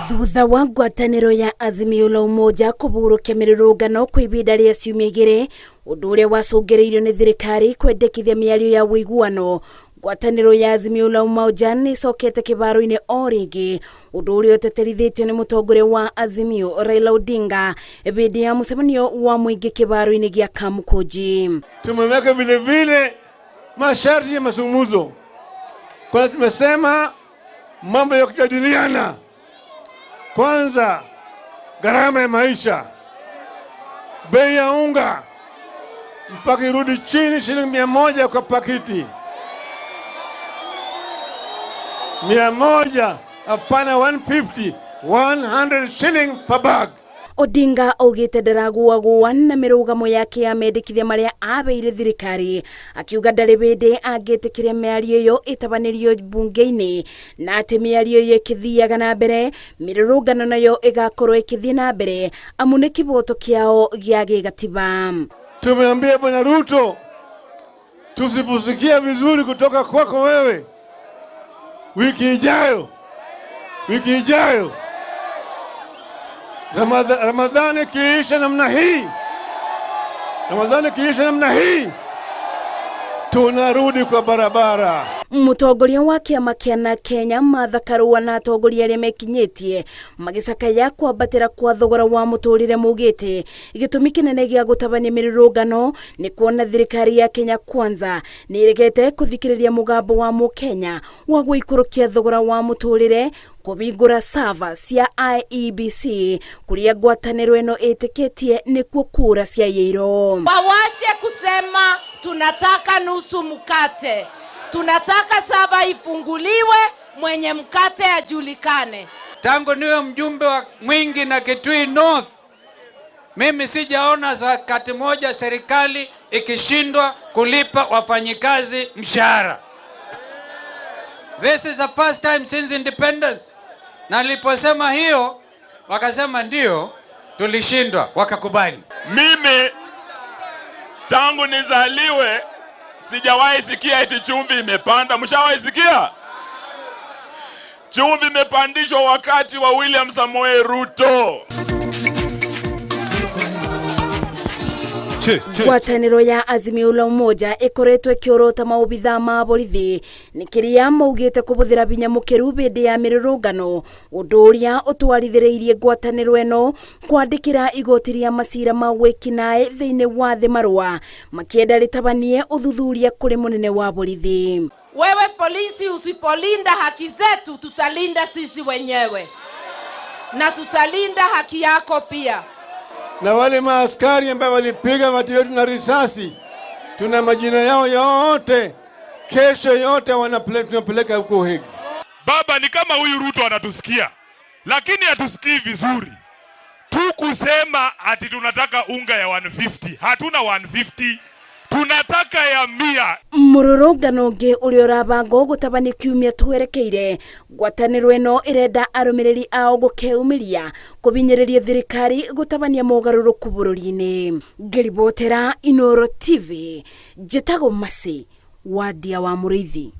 Thutha wa ngwatanĩro ya Azimio la Umoja kũburũkia mĩrũrũngano kwa ihinda rĩa ciumia igĩrĩ, ũndũ ũrĩa wacũngĩrĩirio nĩ thirikari kwendekithia mĩario ya ũiguano, ngwatanĩro ya Azimio la Umoja nĩ ĩcokete kĩbaro-inĩ o rĩngĩ, ũndũ ũrĩa ũteterithĩtio nĩ mũtongoria wa Azimio Raila Odinga hĩndĩ ya mũcemanio wa mũingĩ kĩbaro-inĩ gĩa Kamukunji. Tumeweka vile vile masharti ya mazungumzo, kwa tumesema mambo ya kujadiliana. Kwanza, gharama ya maisha, bei ya unga mpaka irudi chini shilingi 100 kwa pakiti. 100, hapana 150, 100 shilling per bag. Odinga augite ndaraguagua na mirugamo yake ya mendekithia maria abeire thirikari, akiuga ndari bindi angitikiria miario iyo itabanirio bunge-ini na ati miario iyo ikithiaga na mbere mirurungano nayo igakorwo ikithia na mbere amu ni kiboto kiao gia gigatiba. Tumeambia Bwana Ruto, tusiposikia vizuri kutoka kwako wewe wiki ijayo Ramadhani kiisha namna hii tunarudi kwa barabara. Mutongoria wa kiama kia Kenya Martha Karua na atongoria aria mekinyitie magicakaya kwambatira kwa thogora wa muturire mugite igitumi kinene gia gutabania mirurungano ni kuona thirikari ya Kenya Kwanza ni iregete kuthikiriria mugambo wa Mukenya wa guikurukia thogora wa muturire kubingura sava cia IEBC kuria ngwatanĩro ĩno ĩtĩkĩtie nĩkuo kura cia yĩiro. Wawache kusema tunataka nusu mkate, tunataka sava ifunguliwe, mwenye mkate ajulikane. Tangu niwe mjumbe wa Mwingi na Kitui North, mimi sijaona wakati moja serikali ikishindwa kulipa wafanyikazi mshahara. This is the first time since independence. Na niliposema hiyo, wakasema ndio, tulishindwa, wakakubali. Mimi tangu nizaliwe sijawahi sikia eti chumvi imepanda. Mshawahi sikia? Chumvi imepandishwa wakati wa William Samoei Ruto. Ngwatanĩro ya Azimio la Umoja ĩkoretwo ĩkĩorota maobitha ma borithi nĩkĩrĩa maugĩte kũbũthĩra binya mũkĩru hĩndĩ ya mĩrũrũngano, ũndũ ũrĩa ũtwarithĩrĩirie ngwatanĩro ĩno kwandĩkĩra igoti rĩa macira ma wĩkinaĩ thĩinĩ wa thĩ marũa makĩenda rĩtabanie ũthuthuria kũrĩ mũnene wa borithi. Wewe polisi, usipolinda haki zetu, tutalinda sisi wenyewe na tutalinda haki yako pia. Na wale maaskari ambao walipiga watu wetu na risasi, tuna majina yao yote, kesho yote tunapeleka huko Hague. Baba, ni kama huyu Ruto anatusikia, lakini hatusikii vizuri. Tu kusema ati tunataka unga ya 150, hatuna 150, tunataka ya 100. Mururungano ũngĩ ũrĩa ũrabangwo gũtabania kiumia twerekeire, ngwatanĩro ĩno ĩrenda arũmĩrĩri ao gũkeumĩria kũbinyĩrĩria thirikari gũtabania mogarũrũku bũrũri-inĩ. Ngĩribotera Inooro TV, njĩtagwo Mercy Wandia wa Mũrĩithi.